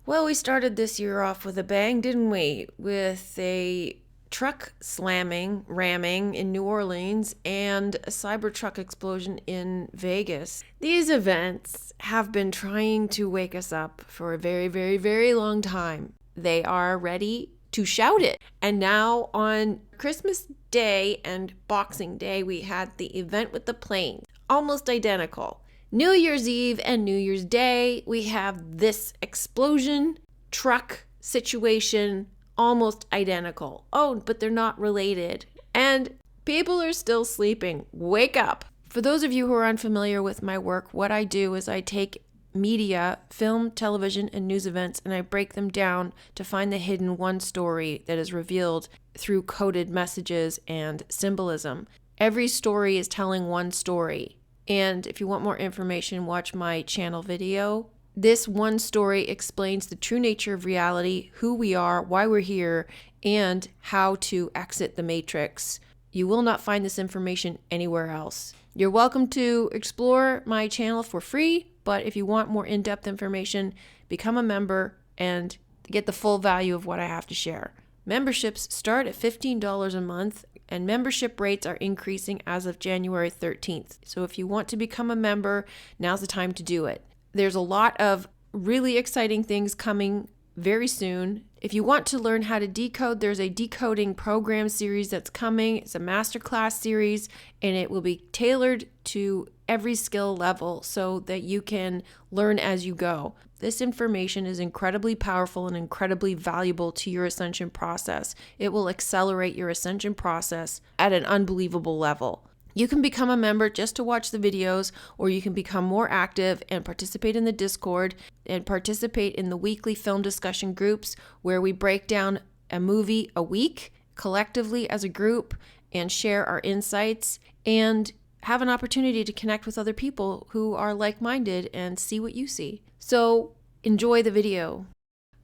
Well, we started this year off with a bang, didn't we? With a truck ramming in New Orleans and a Cybertruck explosion in Vegas. These events have been trying to wake us up for a very, very, very long time. They are ready to shout it. And now on Christmas Day and Boxing Day, we had the event with the planes, almost identical. New Year's Eve and New Year's Day, we have this explosion truck situation, almost identical. Oh, but they're not related. And people are still sleeping. Wake up. For those of you who are unfamiliar with my work, what I do is I take media, film, television, and news events, and I break them down to find the hidden one story that is revealed through coded messages and symbolism. Every story is telling one story. And if you want more information, watch my channel video. This one story explains the true nature of reality, who we are, why we're here, and how to exit the matrix. You will not find this information anywhere else. You're welcome to explore my channel for free, but if you want more in-depth information, become a member and get the full value of what I have to share. Memberships start at $15 a month, and membership rates are increasing as of January 13th. So if you want to become a member, now's the time to do it. There's a lot of really exciting things coming very soon. If you want to learn how to decode, there's a decoding program series that's coming. It's a masterclass series, and it will be tailored to every skill level so that you can learn as you go. This information is incredibly powerful and incredibly valuable to your ascension process. It will accelerate your ascension process at an unbelievable level. You can become a member just to watch the videos, or you can become more active and participate in the Discord and participate in the weekly film discussion groups where we break down a movie a week collectively as a group and share our insights and have an opportunity to connect with other people who are like-minded and see what you see. So enjoy the video.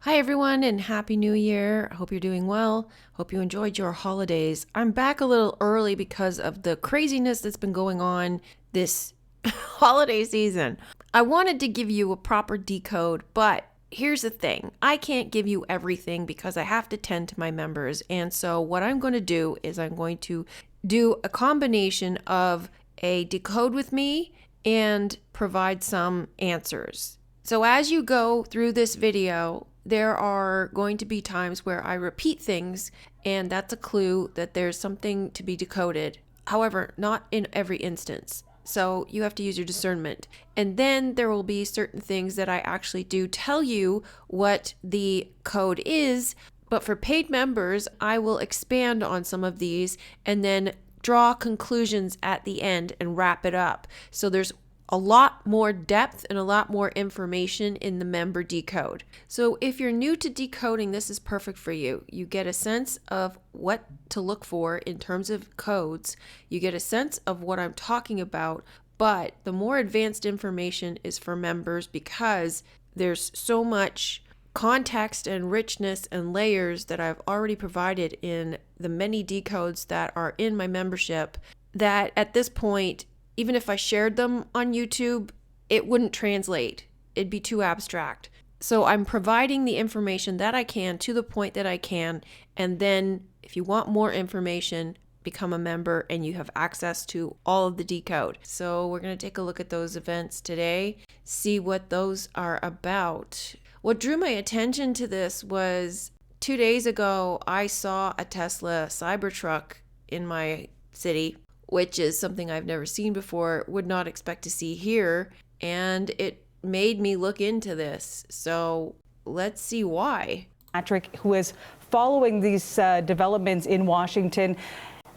Hi everyone, and Happy New Year. I hope you're doing well. Hope you enjoyed your holidays. I'm back a little early because of the craziness that's been going on this holiday season. I wanted to give you a proper decode, but here's the thing. I can't give you everything because I have to tend to my members. And so what I'm going to do is I'm going to do a combination of a decode with me and provide some answers. So as you go through this video, there are going to be times where I repeat things, and that's a clue that there's something to be decoded. However, not in every instance. So you have to use your discernment. And then there will be certain things that I actually do tell you what the code is, but for paid members, I will expand on some of these and then draw conclusions at the end and wrap it up. So there's a lot more depth and a lot more information in the member decode. So if you're new to decoding, this is perfect for you. You get a sense of what to look for in terms of codes. You get a sense of what I'm talking about, but the more advanced information is for members because there's so much context and richness and layers that I've already provided in the many decodes that are in my membership that at this point, even if I shared them on YouTube, it wouldn't translate. It'd be too abstract. So I'm providing the information that I can to the point that I can. And then if you want more information, become a member and you have access to all of the decode. So we're going to take a look at those events today, see what those are about. What drew my attention to this was 2 days ago, I saw a Tesla Cybertruck in my city, which is something I've never seen before, would not expect to see here, and it made me look into this. So let's see why. Patrick, who is following these developments in Washington.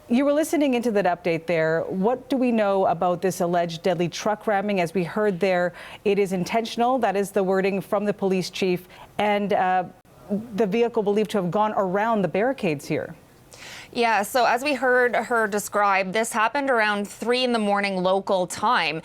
You were listening into that update there. What do we know about this alleged deadly truck ramming? As we heard there, it is intentional. That is the wording from the police chief. And the vehicle believed to have gone around the barricades here. Yeah, so as we heard her describe, this happened around 3 in the morning local time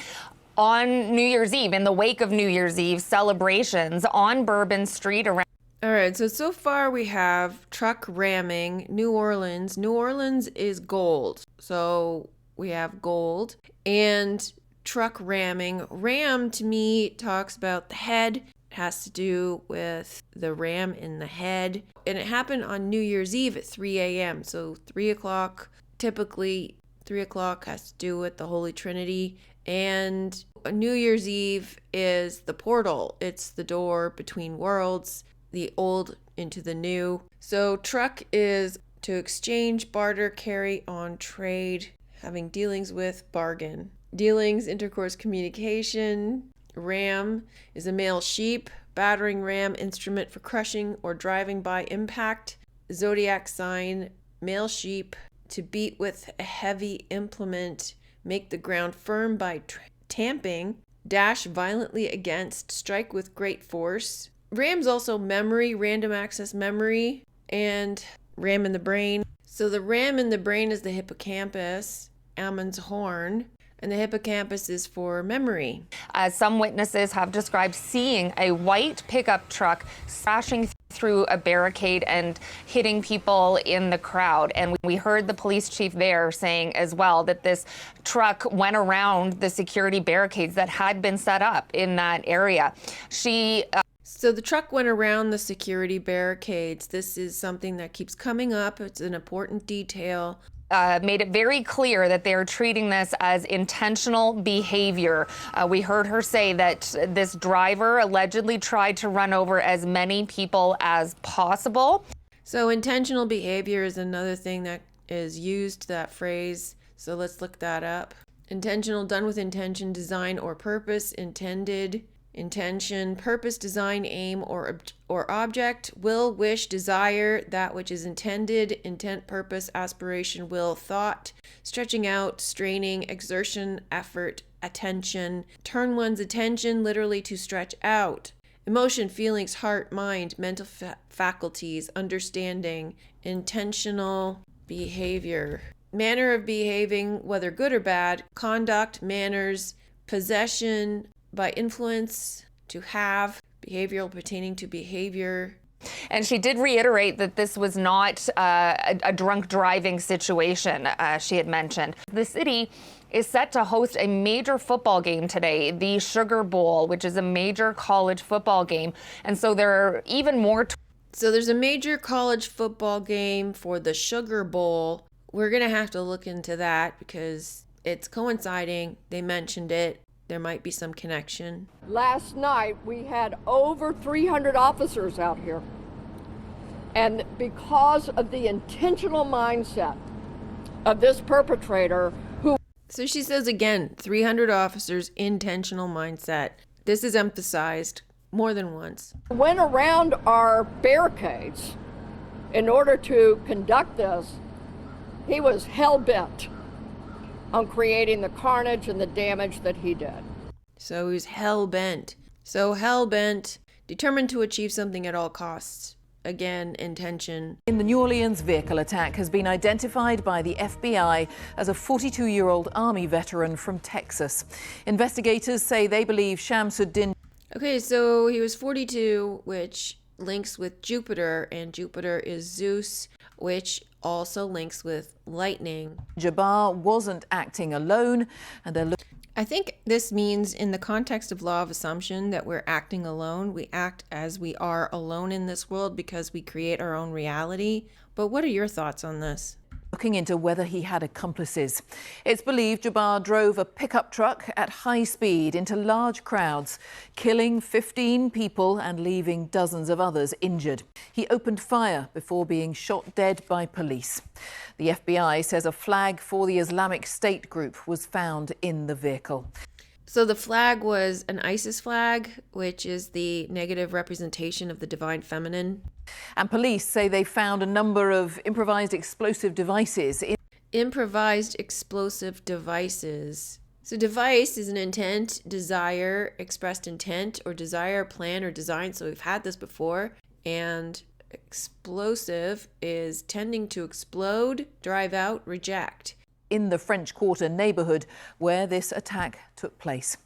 on New Year's Eve, in the wake of New Year's Eve celebrations on Bourbon Street around. All right, so far we have truck ramming, New Orleans. New Orleans is gold. So we have gold and truck ramming. Ram to me talks about the head has to do with the ram in the head. And it happened on New Year's Eve at 3 a.m. So 3 o'clock, typically 3 o'clock has to do with the Holy Trinity. And New Year's Eve is the portal. It's the door between worlds, the old into the new. So truck is to exchange, barter, carry on, trade, having dealings with, bargain. Dealings, intercourse, communication. Ram is a male sheep. Battering ram, instrument for crushing or driving by impact. Zodiac sign, male sheep. To beat with a heavy implement, make the ground firm by tamping. Dash violently against, strike with great force. Ram's also memory, random access memory, and ram in the brain. So the ram in the brain is the hippocampus, Ammon's horn, and the hippocampus is for memory. Some witnesses have described seeing a white pickup truck crashing through a barricade and hitting people in the crowd. And we heard the police chief there saying as well that this truck went around the security barricades that had been set up in that area. So the truck went around the security barricades. This is something that keeps coming up. It's an important detail. Made it very clear that they're treating this as intentional behavior. We heard her say that this driver allegedly tried to run over as many people as possible. So intentional behavior is another thing that is used, that phrase. So let's look that up. Intentional, done with intention, design, or purpose, intended. Intention, purpose, design, aim, or object, will, wish, desire, that which is intended, intent, purpose, aspiration, will, thought, stretching out, straining, exertion, effort, attention, turn one's attention, literally to stretch out, emotion, feelings, heart, mind, mental faculties, understanding, intentional behavior, manner of behaving, whether good or bad, conduct, manners, possession, by influence, to have, behavioral pertaining to behavior. And she did reiterate that this was not a drunk driving situation, she had mentioned. The city is set to host a major football game today, the Sugar Bowl, which is a major college football game. And so there are even more. So there's a major college football game for the Sugar Bowl. We're going to have to look into that because it's coinciding. They mentioned it. There might be some connection. Last night, we had over 300 officers out here. And because of the intentional mindset of this perpetrator who... So she says again, 300 officers, intentional mindset. This is emphasized more than once. Went around our barricades in order to conduct this. He was hell-bent on creating the carnage and the damage that he did. So he's hell-bent. So hell-bent, determined to achieve something at all costs. Again, intention. In the New Orleans vehicle attack has been identified by the FBI as a 42-year-old Army veteran from Texas. Investigators say they believe Shamsuddin... Okay, so he was 42, which links with Jupiter, and Jupiter is Zeus, which also links with lightning. Jabbar wasn't acting alone, and they're looking... I think this means in the context of law of assumption that we're acting alone. We act as we are alone in this world because we create our own reality. But what are your thoughts on this? Looking into whether he had accomplices. It's believed Jabbar drove a pickup truck at high speed into large crowds, killing 15 people and leaving dozens of others injured. He opened fire before being shot dead by police. The FBI says a flag for the Islamic State group was found in the vehicle. So the flag was an ISIS flag, which is the negative representation of the divine feminine. And police say they found a number of improvised explosive devices. Improvised explosive devices. So device is an intent, desire, expressed intent, or desire, plan, or design. So we've had this before. And explosive is tending to explode, drive out, reject. In the French Quarter neighborhood where this attack took place.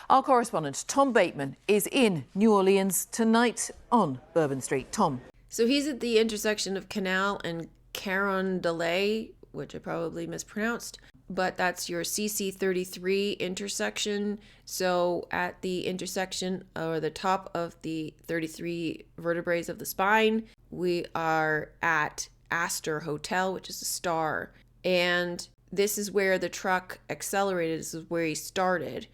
Our correspondent Tom Bateman is in New Orleans tonight on Bourbon Street. Tom. So he's at the intersection of Canal and Carondelet, which I probably mispronounced. but that's your CC33 intersection. So at the intersection or the top of the 33 vertebrae of the spine, we are at Astor Hotel, which is a star. And this is where the truck accelerated. This is where he started.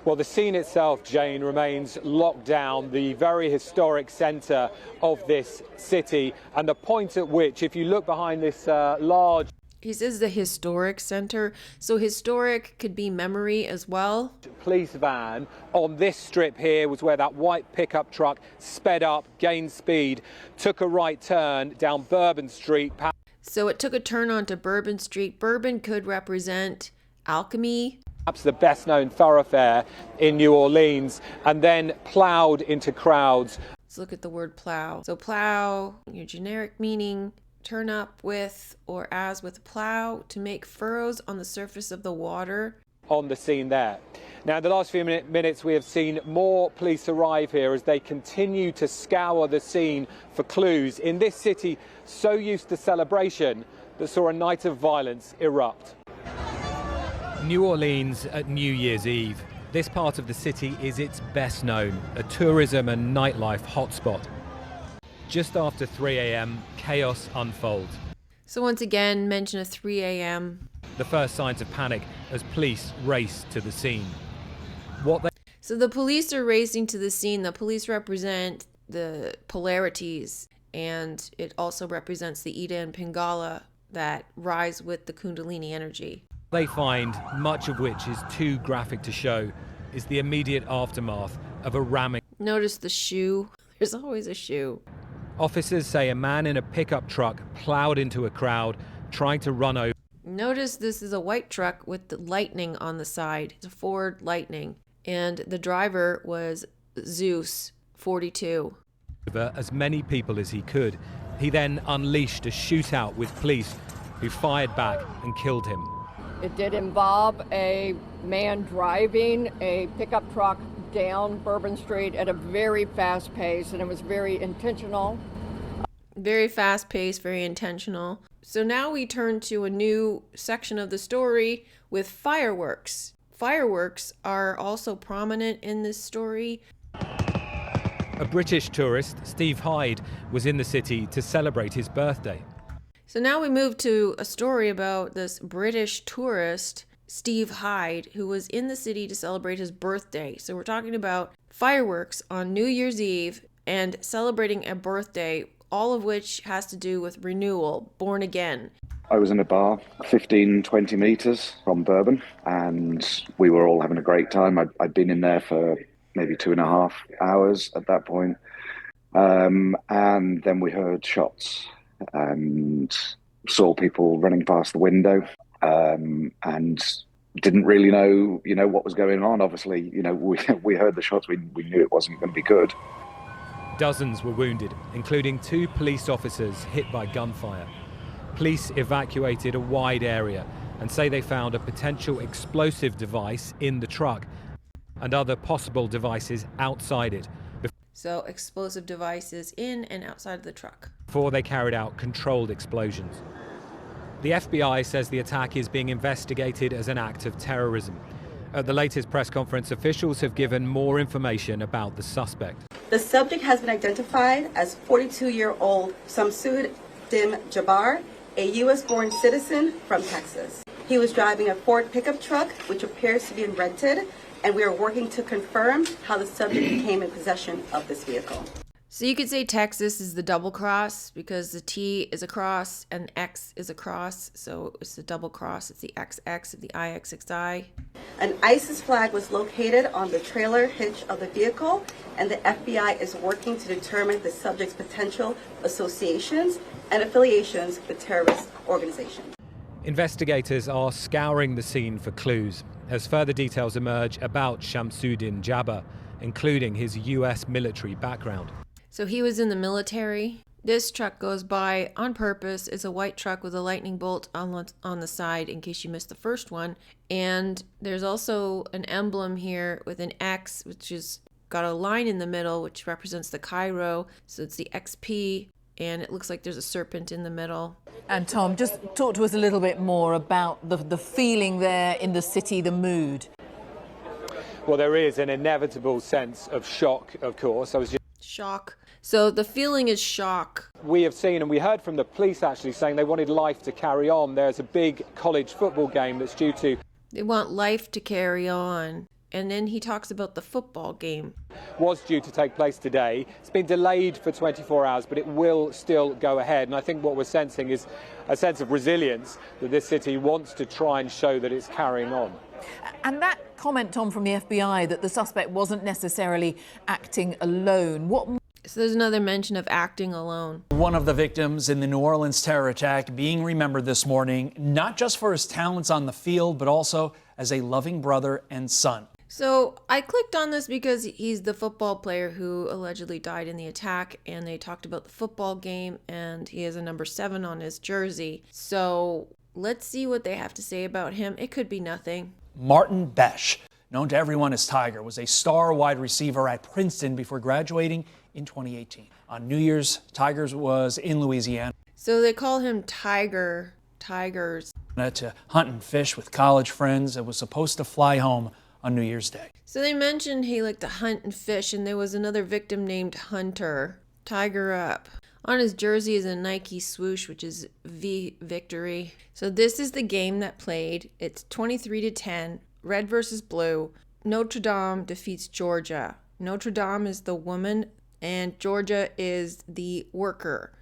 Well, the scene itself, Jane, remains locked down, the very historic centre of this city, and the point at which, if you look behind this large... He says the historic center, so historic could be memory as well. Police van on this strip here was where that white pickup truck sped up, gained speed, took a right turn down Bourbon Street. So it took a turn onto Bourbon Street. Bourbon could represent alchemy. Perhaps the best known thoroughfare in New Orleans, and then ploughed into crowds. Let's look at the word plow. So plow, your generic meaning, turn up with or as with a plow to make furrows on the surface of the water. On the scene there. Now, in the last few minutes, we have seen more police arrive here as they continue to scour the scene for clues in this city so used to celebration that saw a night of violence erupt. New Orleans at New Year's Eve. This part of the city is its best known, a tourism and nightlife hotspot. Just after 3 a.m, chaos unfolds. So once again, mention of 3 a.m. The first signs of panic as police race to the scene. So the police are racing to the scene. The police represent the polarities, and it also represents the Ida and Pingala that rise with the Kundalini energy. They find, much of which is too graphic to show, is the immediate aftermath of a ramming. Notice the shoe. There's always a shoe. Officers say a man in a pickup truck plowed into a crowd, trying to run over. Notice this is a white truck with the lightning on the side. It's a Ford Lightning. And the driver was Zeus, 42. As many people as he could. He then unleashed a shootout with police who fired back and killed him. It did involve a man driving a pickup truck down Bourbon Street at a very fast pace, and it was very intentional. Very fast paced, very intentional. So now we turn to a new section of the story with fireworks. Fireworks are also prominent in this story. A British tourist, Steve Hyde, was in the city to celebrate his birthday. So now we move to a story about this British tourist, Steve Hyde, who was in the city to celebrate his birthday. So we're talking about fireworks on New Year's Eve and celebrating a birthday, all of which has to do with renewal, born again. I was in a bar 15, 20 meters from Bourbon, and we were all having a great time. I'd been in there for maybe 2.5 hours at that point. And then we heard shots and saw people running past the window, and didn't really know, what was going on. Obviously, we heard the shots. We knew it wasn't going to be good. Dozens were wounded, including 2 police officers hit by gunfire. Police evacuated a wide area and say they found a potential explosive device in the truck and other possible devices outside it. So explosive devices in and outside of the truck. Before they carried out controlled explosions. The FBI says the attack is being investigated as an act of terrorism. At the latest press conference, officials have given more information about the suspect. The subject has been identified as 42-year-old Samsud Dim Jabbar, a U.S.-born citizen from Texas. He was driving a Ford pickup truck, which appears to be rented, and we are working to confirm how the subject became in possession of this vehicle. So you could say Texas is the double cross because the T is a cross and X is a cross. So it's the double cross. It's the XX, the IXXI. An ISIS flag was located on the trailer hitch of the vehicle, and the FBI is working to determine the subject's potential associations and affiliations with terrorist organizations. Investigators are scouring the scene for clues as further details emerge about Shamsuddin Jabbar, including his US military background. So he was in the military. This truck goes by on purpose. It's a white truck with a lightning bolt on the side in case you missed the first one. And there's also an emblem here with an X, which is got a line in the middle, which represents the Cairo. So it's the XP and it looks like there's a serpent in the middle. And Tom, just talk to us a little bit more about the feeling there in the city, the mood. Well, there is an inevitable sense of shock, of course. Shock. So the feeling is shock. We have seen, and we heard from the police actually saying they wanted life to carry on. There's a big college football game that's due to... They want life to carry on. And then he talks about the football game. Was due to take place today. It's been delayed for 24 hours, but it will still go ahead. And I think what we're sensing is a sense of resilience that this city wants to try and show that it's carrying on. And that comment, Tom, from the FBI that the suspect wasn't necessarily acting alone. So there's another mention of acting alone. One of the victims in the New Orleans terror attack being remembered this morning, not just for his talents on the field, but also as a loving brother and son. So I clicked on this because he's the football player who allegedly died in the attack, and they talked about the football game, and he has a number 7 on his jersey. So let's see what they have to say about him. It could be nothing. Martin Besh, known to everyone as Tiger, was a star wide receiver at Princeton before graduating in 2018. On New Year's, Tigers was in Louisiana. So they call him Tigers. To hunt and fish with college friends and was supposed to fly home on New Year's Day. So they mentioned he liked to hunt and fish, and there was another victim named Hunter. Tiger up. On his jersey is a Nike swoosh, which is V victory. So this is the game that played. It's 23-10, red versus blue. Notre Dame defeats Georgia. Notre Dame is the woman, and Georgia is the worker.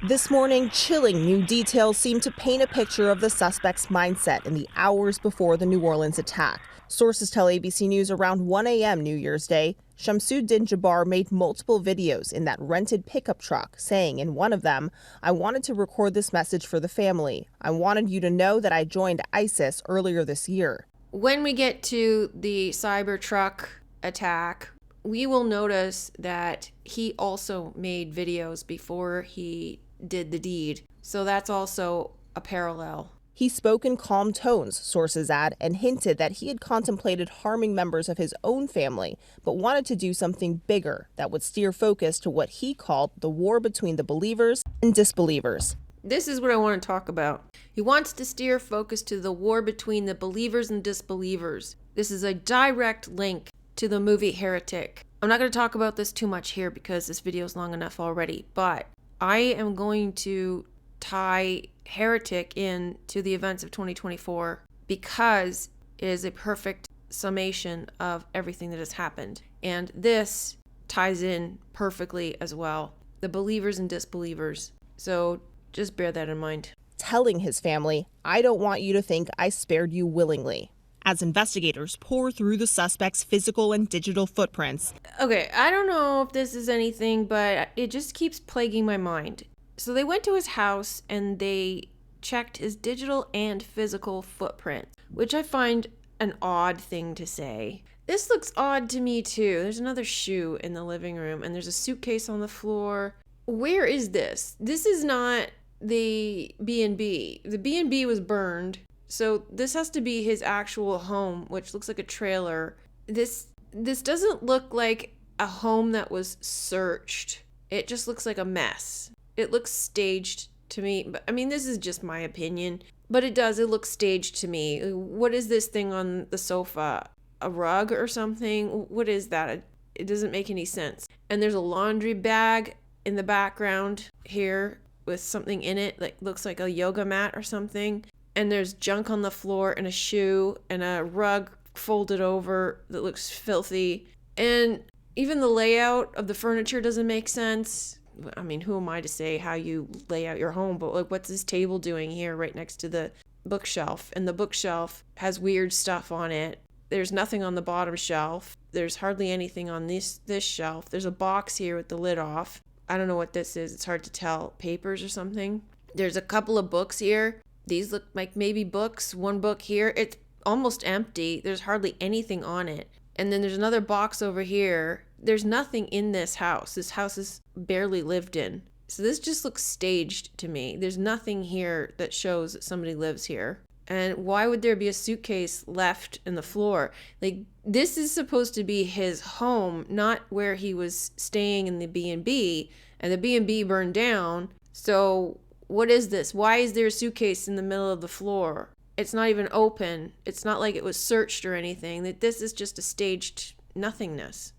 This morning, chilling new details seem to paint a picture of the suspect's mindset in the hours before the New Orleans attack. Sources tell ABC News around 1 a.m. New Year's Day, Shamsuddin Jabbar made multiple videos in that rented pickup truck, saying in one of them, "I wanted to record this message for the family. I wanted you to know that I joined ISIS earlier this year." When we get to the Cybertruck attack, we will notice that he also made videos before he did the deed. So that's also a parallel. He spoke in calm tones, sources add, and hinted that he had contemplated harming members of his own family, but wanted to do something bigger that would steer focus to what he called the war between the believers and disbelievers. This is what I want to talk about. He wants to steer focus to the war between the believers and disbelievers. This is a direct link to the movie Heretic. I'm not going to talk about this too much here because this video is long enough already, but I am going to tie Heretic in to the events of 2024 because it is a perfect summation of everything that has happened. And this ties in perfectly as well. The believers and disbelievers. So just bear that in mind. Telling his family, "I don't want you to think I spared you willingly," as investigators pour through the suspect's physical and digital footprints. Okay, I don't know if this is anything, but it just keeps plaguing my mind. So they went to his house and they checked his digital and physical footprint, which I find an odd thing to say. This looks odd to me too. There's another shoe in the living room and there's a suitcase on the floor. Where is this? This is not the B&B. The B&B was burned. So this has to be his actual home, which looks like a trailer. This doesn't look like a home that was searched. It just looks like a mess. It looks staged to me. But I mean, this is just my opinion. But it looks staged to me. What is this thing on the sofa? A rug or something? What is that? It doesn't make any sense. And there's a laundry bag in the background here with something in it that looks like a yoga mat or something. And there's junk on the floor and a shoe and a rug folded over that looks filthy. And even the layout of the furniture doesn't make sense. I mean, who am I to say how you lay out your home? But like, what's this table doing here right next to the bookshelf? And the bookshelf has weird stuff on it. There's nothing on the bottom shelf. There's hardly anything on this shelf. There's a box here with the lid off. I don't know what this is. It's hard to tell. Papers or something. There's a couple of books here. These look like maybe books. One book here. It's almost empty. There's hardly anything on it. And then there's another box over here. There's nothing in this house. This house is barely lived in. So this just looks staged to me. There's nothing here that shows that somebody lives here. And why would there be a suitcase left in the floor? Like, this is supposed to be his home, not where he was staying in the B&B, and the B&B burned down. So what is this? Why is there a suitcase in the middle of the floor? It's not even open. It's not like it was searched or anything. That this is just a staged nothingness.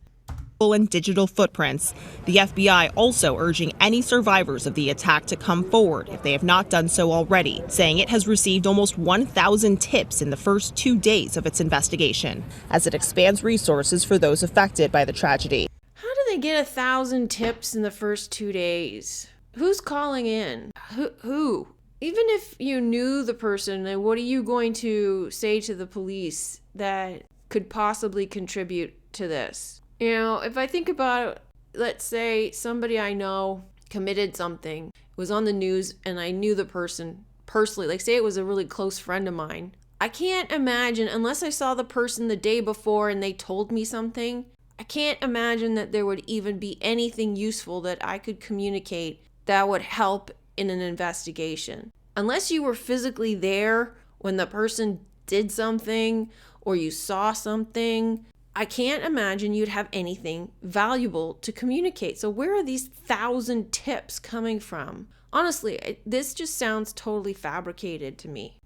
And digital footprints. The FBI also urging any survivors of the attack to come forward if they have not done so already, saying it has received almost 1,000 tips in the first 2 days of its investigation, as it expands resources for those affected by the tragedy. How do they get 1,000 tips in the first 2 days? Who's calling in? Who? Even if you knew the person, then what are you going to say to the police that could possibly contribute to this? You know, if I think about, let's say somebody I know committed something, was on the news, and I knew the person personally, like say it was a really close friend of mine, I can't imagine, unless I saw the person the day before and they told me something, I can't imagine that there would even be anything useful that I could communicate that would help in an investigation. Unless you were physically there when the person did something or you saw something, I can't imagine you'd have anything valuable to communicate. So where are these 1,000 tips coming from? Honestly, this just sounds totally fabricated to me.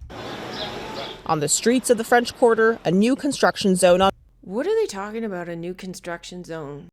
On the streets of the French Quarter, a new construction zone on... What are they talking about, a new construction zone?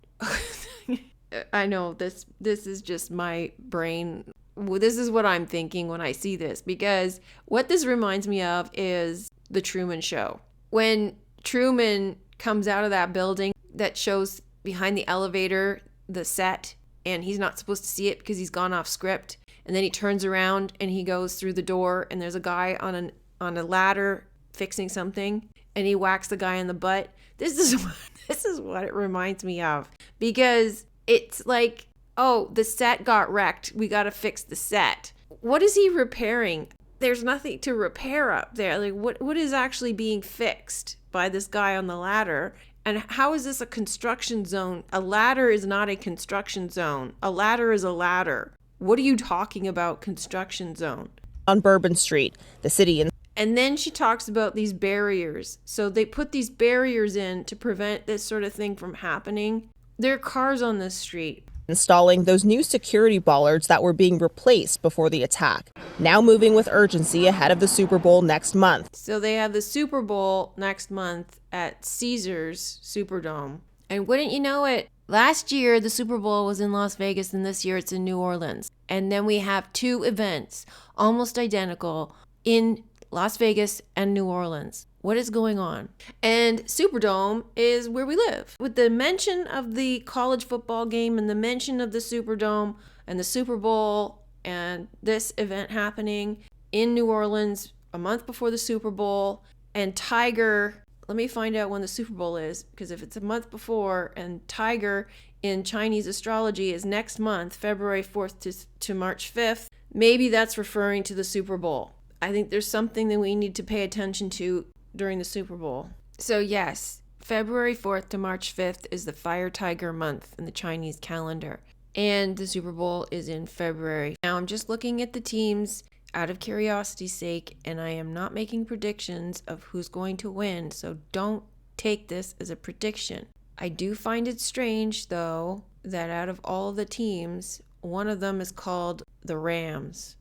I know this is just my brain. This is what I'm thinking when I see this, because what this reminds me of is the Truman Show. When Truman comes out of that building that shows behind the elevator, the set, and he's not supposed to see it because he's gone off script. And then he turns around and he goes through the door and there's a guy on a ladder fixing something, and he whacks the guy in the butt. This is what it reminds me of, because it's like, oh, the set got wrecked. We got to fix the set. What is he repairing? There's nothing to repair up there. Like, what is actually being fixed by this guy on the ladder? And how is this a construction zone? A ladder is not a construction zone. A ladder is a ladder. What are you talking about, construction zone? On Bourbon Street, the city in... And then she talks about these barriers. So they put these barriers in to prevent this sort of thing from happening. There are cars on this street. Installing those new security bollards that were being replaced before the attack, now moving with urgency ahead of the Super Bowl next month. So they have the Super Bowl next month at Caesars Superdome. And wouldn't you know it, last year the Super Bowl was in Las Vegas and this year it's in New Orleans. And then we have two events almost identical in Las Vegas and New Orleans. What is going on? And Superdome is where we live. With the mention of the college football game and the mention of the Superdome and the Super Bowl and this event happening in New Orleans a month before the Super Bowl, and Tiger, let me find out when the Super Bowl is, because if it's a month before and Tiger in Chinese astrology is next month, February 4th to March 5th, maybe that's referring to the Super Bowl. I think there's something that we need to pay attention to during the Super Bowl. So yes, February 4th to March 5th is the Fire Tiger month in the Chinese calendar. And the Super Bowl is in February. Now I'm just looking at the teams out of curiosity's sake, and I am not making predictions of who's going to win, so don't take this as a prediction. I do find it strange, though, that out of all the teams, one of them is called the Rams.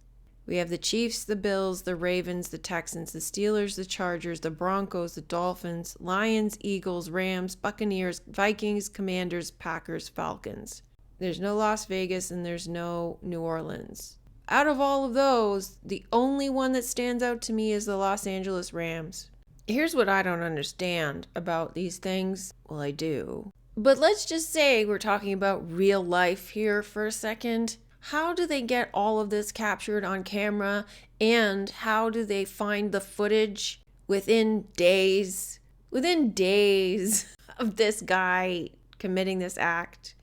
We have the Chiefs, the Bills, the Ravens, the Texans, the Steelers, the Chargers, the Broncos, the Dolphins, Lions, Eagles, Rams, Buccaneers, Vikings, Commanders, Packers, Falcons. There's no Las Vegas and there's no New Orleans. Out of all of those, the only one that stands out to me is the Los Angeles Rams. Here's what I don't understand about these things. Well, I do. But let's just say we're talking about real life here for a second. How do they get all of this captured on camera, and how do they find the footage within days of this guy committing this act?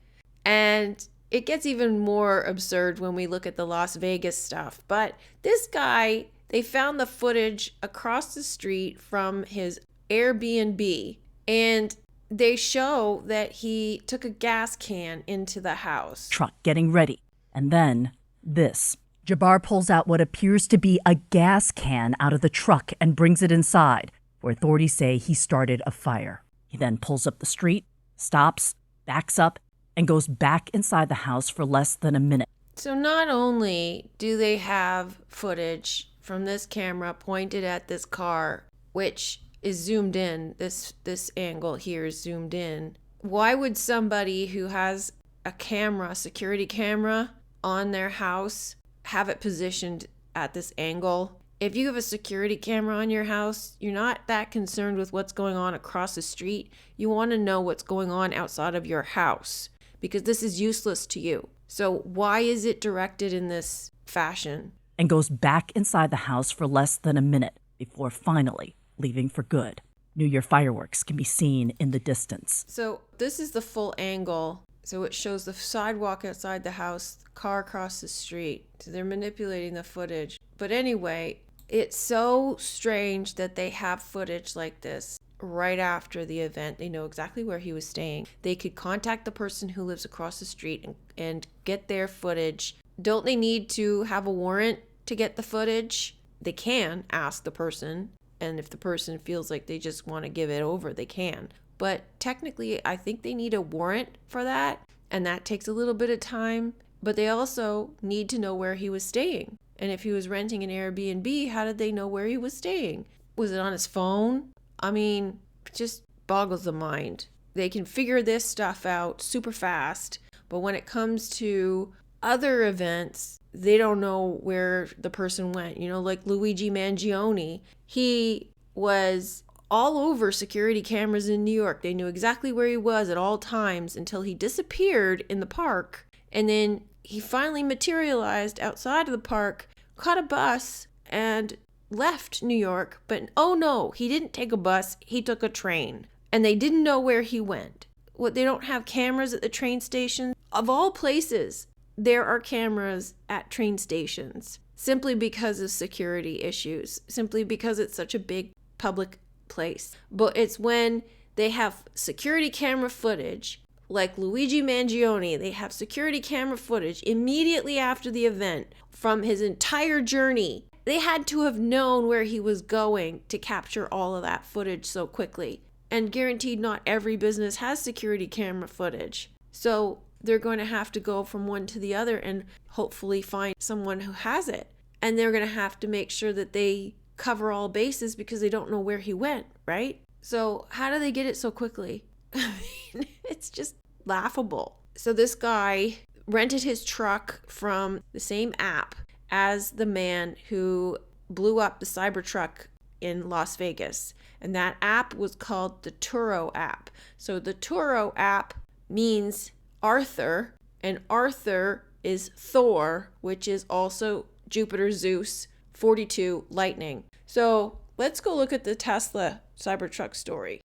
And it gets even more absurd when we look at the Las Vegas stuff. But this guy, they found the footage across the street from his Airbnb, and they show that he took a gas can into the house. Truck getting ready. And then this. Jabbar pulls out what appears to be a gas can out of the truck and brings it inside, where authorities say he started a fire. He then pulls up the street, stops, backs up, and goes back inside the house for less than a minute. So not only do they have footage from this camera pointed at this car, which is zoomed in, this angle here is zoomed in. Why would somebody who has a camera, security camera on their house, have it positioned at this angle? If you have a security camera on your house, you're not that concerned with what's going on across the street. You want to know what's going on outside of your house because this is useless to you. So why is it directed in this fashion? And goes back inside the house for less than a minute before finally leaving for good. New Year fireworks can be seen in the distance. So this is the full angle. So it shows the sidewalk outside the house, the car across the street. So they're manipulating the footage. But anyway, it's so strange that they have footage like this right after the event. They know exactly where he was staying. They could contact the person who lives across the street and get their footage. Don't they need to have a warrant to get the footage? They can ask the person. And if the person feels like they just want to give it over, they can. But technically, I think they need a warrant for that. And that takes a little bit of time. But they also need to know where he was staying. And if he was renting an Airbnb, how did they know where he was staying? Was it on his phone? I mean, it just boggles the mind. They can figure this stuff out super fast. But when it comes to other events, they don't know where the person went. You know, like Luigi Mangione, he was all over security cameras in New York. They knew exactly where he was at all times until he disappeared in the park. And then he finally materialized outside of the park, caught a bus, and left New York. But oh no, he didn't take a bus, he took a train. And they didn't know where he went. What, they don't have cameras at the train station? Of all places, there are cameras at train stations simply because of security issues, simply because it's such a big public place. But it's when they have security camera footage, like Luigi Mangione, they have security camera footage immediately after the event from his entire journey. They had to have known where he was going to capture all of that footage so quickly. And guaranteed not every business has security camera footage. So they're going to have to go from one to the other and hopefully find someone who has it. And they're going to have to make sure that they cover all bases because they don't know where he went, right? So how do they get it so quickly? I mean, it's just laughable. So this guy rented his truck from the same app as the man who blew up the Cybertruck in Las Vegas. And that app was called the Turo app. So the Turo app means Arthur, and Arthur is Thor, which is also Jupiter, Zeus, 42, lightning. So let's go look at the Tesla Cybertruck story.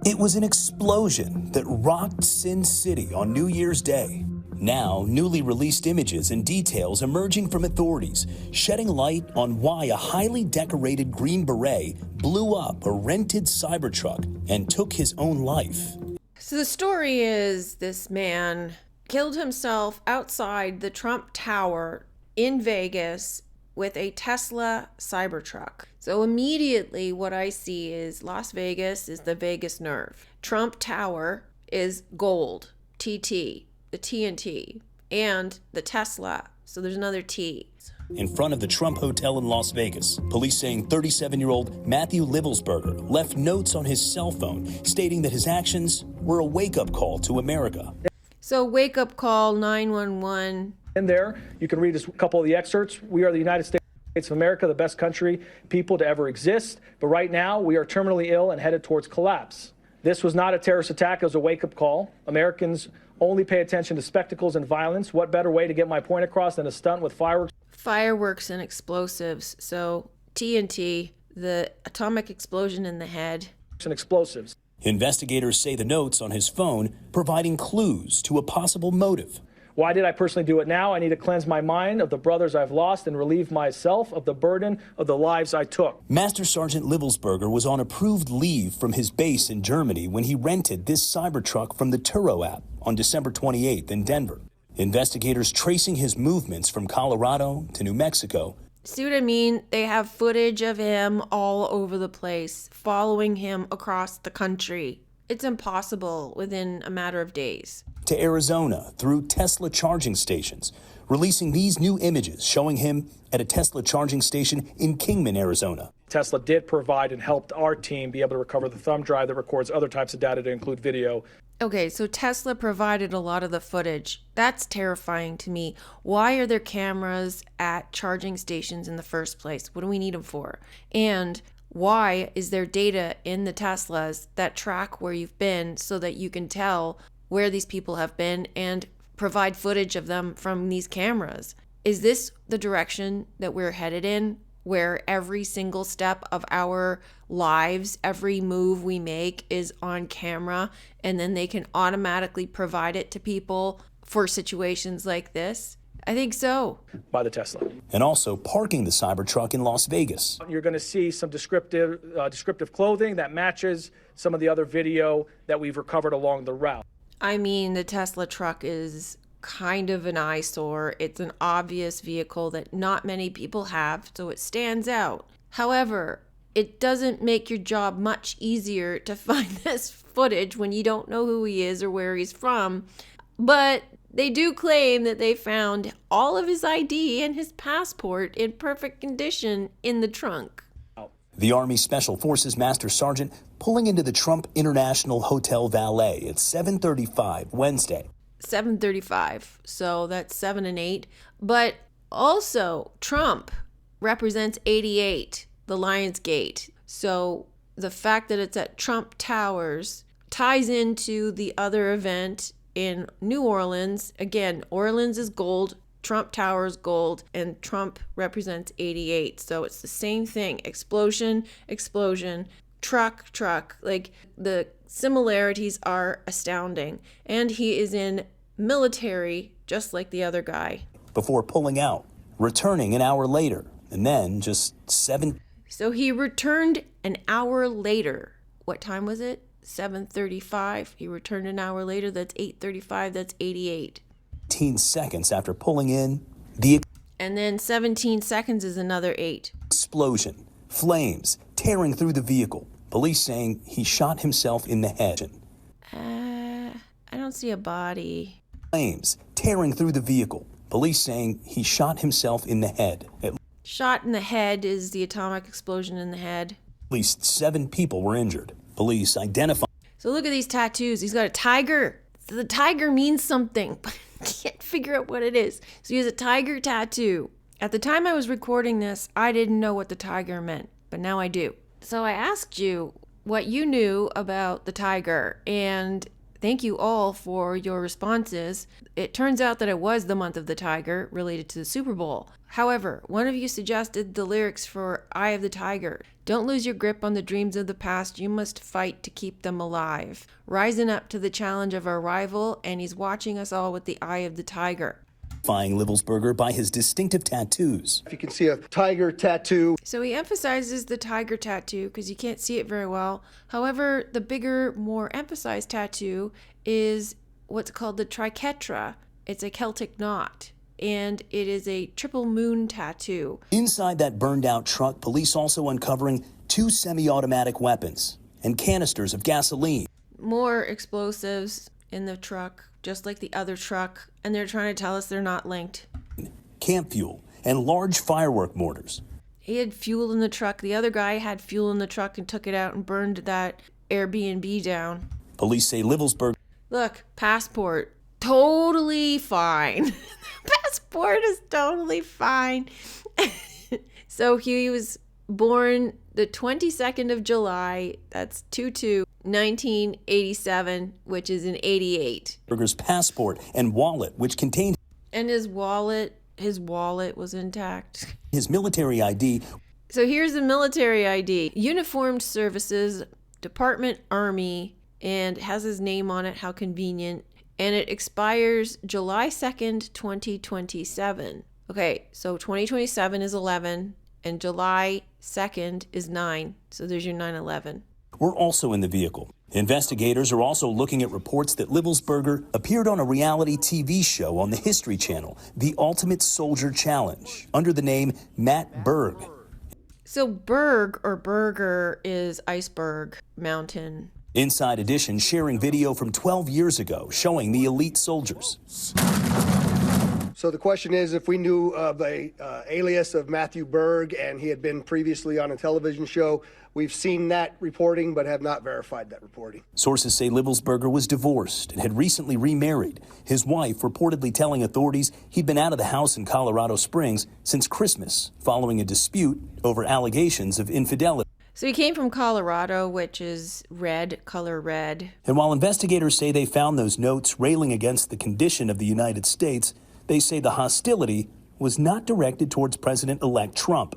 It was an explosion that rocked Sin City on New Year's Day. Now, newly released images and details emerging from authorities, shedding light on why a highly decorated Green Beret blew up a rented Cybertruck and took his own life. So the story is this man killed himself outside the Trump Tower in Vegas with a Tesla Cybertruck. So immediately what I see is Las Vegas is the vagus nerve. Trump Tower is gold, TT, the TNT, and the Tesla. So there's another T. In front of the Trump Hotel in Las Vegas, police saying 37-year-old Matthew Livelsberger left notes on his cell phone stating that his actions were a wake-up call to America. So wake up call 911. In there, you can read a couple of the excerpts. We are the United States of America, the best country, people to ever exist. But right now, we are terminally ill and headed towards collapse. This was not a terrorist attack. It was a wake-up call. Americans only pay attention to spectacles and violence. What better way to get my point across than a stunt with fireworks? Fireworks and explosives. So TNT, the atomic explosion in the head. And explosives. Investigators say the notes on his phone providing clues to a possible motive. Why did I personally do it now? I need to cleanse my mind of the brothers I've lost and relieve myself of the burden of the lives I took. Master Sergeant Livelsberger was on approved leave from his base in Germany when he rented this Cybertruck from the Turo app on December 28th in Denver. Investigators tracing his movements from Colorado to New Mexico. See what I mean? They have footage of him all over the place, following him across the country. It's impossible within a matter of days. To Arizona through Tesla charging stations, releasing these new images showing him at a Tesla charging station in Kingman, Arizona. Tesla did provide and helped our team be able to recover the thumb drive that records other types of data to include video. Okay, so Tesla provided a lot of the footage. That's terrifying to me. Why are there cameras at charging stations in the first place? What do we need them for? And why is there data in the Teslas that track where you've been so that you can tell where these people have been and provide footage of them from these cameras? Is this the direction that we're headed in, where every single step of our lives, every move we make is on camera, and then they can automatically provide it to people for situations like this? I think so. By the Tesla. And also parking the Cybertruck in Las Vegas. You're going to see some descriptive clothing that matches some of the other video that we've recovered along the route. I mean, the Tesla truck is kind of an eyesore. It's an obvious vehicle that not many people have, so it stands out. However, it doesn't make your job much easier to find this footage when you don't know who he is or where he's from. But they do claim that they found all of his ID and his passport in perfect condition in the trunk. The Army Special Forces Master Sergeant pulling into the Trump International Hotel Valet at 7:35 Wednesday. 7:35, so that's 7 and 8. But also, Trump represents 88, the Lions Gate. So the fact that it's at Trump Towers ties into the other event in New Orleans. Again, Orleans is gold, Trump Towers gold, and Trump represents 88. So it's the same thing. Explosion, explosion, truck, truck. Like, the similarities are astounding. And he is in military, just like the other guy. Before pulling out, returning an hour later, and then just 7. So he returned an hour later. What time was it? 7:35. He returned an hour later. That's 8:35. That's 88. 18 seconds after pulling in, And then 17 seconds is another 8. Explosion, flames tearing through the vehicle. Police saying he shot himself in the head. I don't see a body. Flames tearing through the vehicle. Police saying he shot himself in the head. At Shot in the head is the atomic explosion in the head. least 7 people were injured. Police identified. So look at these tattoos. He's got a tiger. So the tiger means something, but I can't figure out what it is. So he has a tiger tattoo. At the time I was recording this, I didn't know what the tiger meant, but now I do. So I asked you what you knew about the tiger, and thank you all for your responses. It turns out that it was the month of the tiger related to the Super Bowl. However, one of you suggested the lyrics for Eye of the Tiger. Don't lose your grip on the dreams of the past. You must fight to keep them alive. Rising up to the challenge of our rival, and he's watching us all with the eye of the tiger. Identifying Livelsberger by his distinctive tattoos. If you can see a tiger tattoo. So he emphasizes the tiger tattoo because you can't see it very well. However, the bigger, more emphasized tattoo is what's called the triquetra. It's a Celtic knot, and it is a triple moon tattoo. Inside that burned out truck, police also uncovering 2 semi-automatic weapons and canisters of gasoline. More explosives in the truck, just like the other truck, and they're trying to tell us they're not linked. Camp fuel and large firework mortars. He had fuel in the truck. The other guy had fuel in the truck and took it out and burned that Airbnb down. Police say Livelsberger. Look, passport, totally fine. Passport is totally fine. So he was born the 22nd of July, that's 2/2/1987, which is in 88. Berger's passport and wallet, which contained. And his wallet was intact. His military ID. So here's the military ID. Uniformed Services, Department Army, and has his name on it, how convenient. And it expires July 2nd, 2027. Okay, so 2027 is 11, and July 2nd is 9. So there's your 9/11. were also in the vehicle. Investigators are also looking at reports that Livelsberger appeared on a reality TV show on the History Channel, The Ultimate Soldier Challenge, under the name Matt Berg. So Berg or Burger is iceberg mountain. Inside Edition sharing video from 12 years ago showing the elite soldiers. So the question is, if we knew of a alias of Matthew Berg and he had been previously on a television show, we've seen that reporting but have not verified that reporting. Sources say Livelsberger was divorced and had recently remarried. His wife reportedly telling authorities he'd been out of the house in Colorado Springs since Christmas following a dispute over allegations of infidelity. So he came from Colorado, which is red, color red. And while investigators say they found those notes railing against the condition of the United States, they say the hostility was not directed towards President-elect Trump.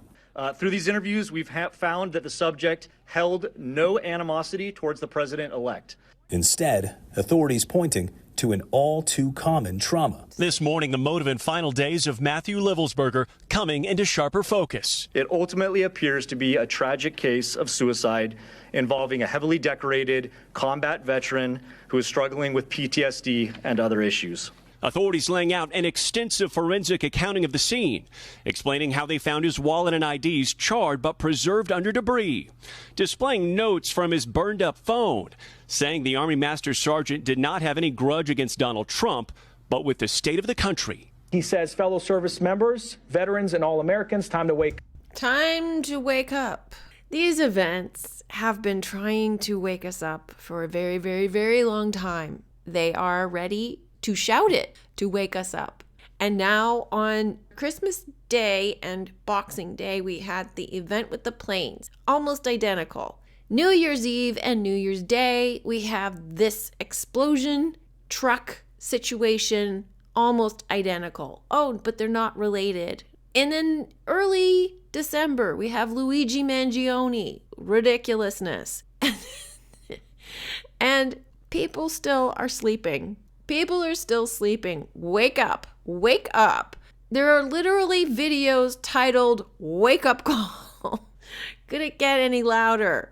Through these interviews, we've found that the subject held no animosity towards the president-elect. Instead, authorities pointing to an all-too-common trauma. This morning, the motive and final days of Matthew Livelsberger coming into sharper focus. It ultimately appears to be a tragic case of suicide involving a heavily decorated combat veteran who is struggling with PTSD and other issues. Authorities laying out an extensive forensic accounting of the scene, explaining how they found his wallet and IDs charred but preserved under debris, displaying notes from his burned up phone, saying the Army Master Sergeant did not have any grudge against Donald Trump, but with the state of the country. He says, fellow service members, veterans, and all Americans, time to wake up. Time to wake up. These events have been trying to wake us up for a very, very, very long time. They are ready to shout it, to wake us up. And now on Christmas Day and Boxing Day, we had the event with the planes, almost identical. New Year's Eve and New Year's Day, we have this explosion truck situation, almost identical. Oh, but they're not related. And then early December, we have Luigi Mangione, ridiculousness. And people still are sleeping. People are still sleeping. Wake up. Wake up. There are literally videos titled Wake Up Call. Could it get any louder?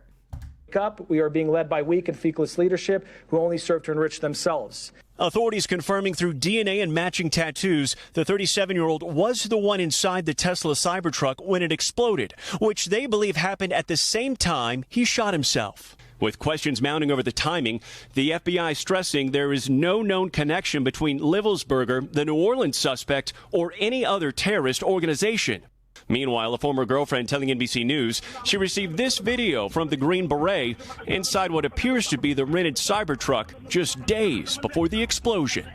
Wake up. We are being led by weak and feckless leadership who only serve to enrich themselves. Authorities confirming through DNA and matching tattoos, the 37-year-old was the one inside the Tesla Cybertruck when it exploded, which they believe happened at the same time he shot himself. With questions mounting over the timing, the FBI stressing there is no known connection between Livelsberger, the New Orleans suspect, or any other terrorist organization. Meanwhile, a former girlfriend telling NBC News she received this video from the Green Beret inside what appears to be the rented Cybertruck just days before the explosion.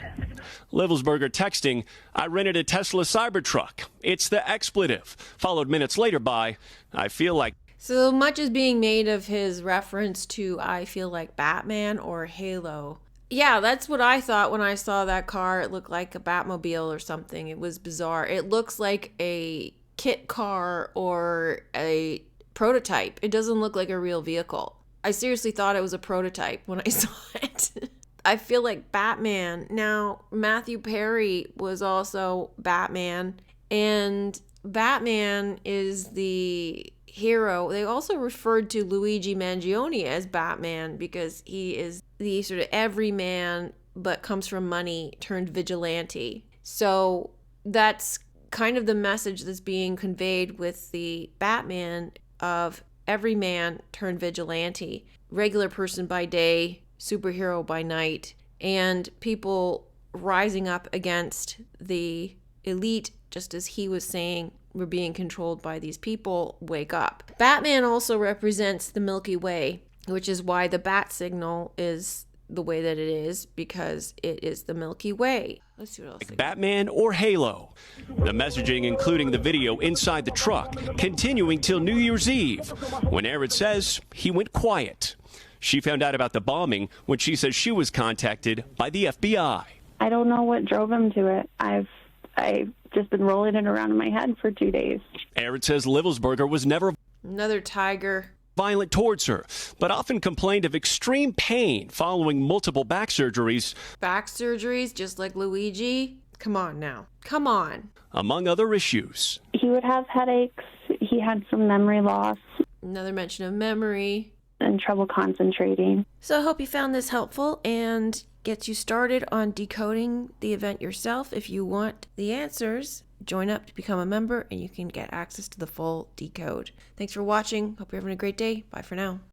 Livelsberger texting, "I rented a Tesla Cybertruck. It's the expletive," followed minutes later by, "I feel like..." So much is being made of his reference to I Feel Like Batman or Halo. Yeah, that's what I thought when I saw that car. It looked like a Batmobile or something. It was bizarre. It looks like a kit car or a prototype. It doesn't look like a real vehicle. I seriously thought it was a prototype when I saw it. I feel like Batman. Now, Matthew Perry was also Batman, and Batman is the hero. They also referred to Luigi Mangione as Batman because he is the sort of everyman but comes from money turned vigilante. So that's kind of the message that's being conveyed with the Batman of everyman turned vigilante, regular person by day, superhero by night, and people rising up against the elite, just as he was saying, we're being controlled by these people, wake up. Batman also represents the Milky Way, which is why the bat signal is the way that it is, because it is the Milky Way. Let's see what else. Batman or Halo. The messaging, including the video inside the truck, continuing till New Year's Eve, when Aaron says he went quiet. She found out about the bombing when she says she was contacted by the FBI. I don't know what drove him to it. I've just been rolling it around in my head for 2 days. Aaron says Livelsberger was never another tiger violent towards her, but often complained of extreme pain following multiple back surgeries. Back surgeries, just like Luigi? Come on now. Come on. Among other issues. He would have headaches. He had some memory loss. Another mention of memory. And having trouble concentrating. So I hope you found this helpful and gets you started on decoding the event yourself. If you want the answers, join up to become a member and you can get access to the full decode. Thanks for watching. Hope you're having a great day. Bye for now.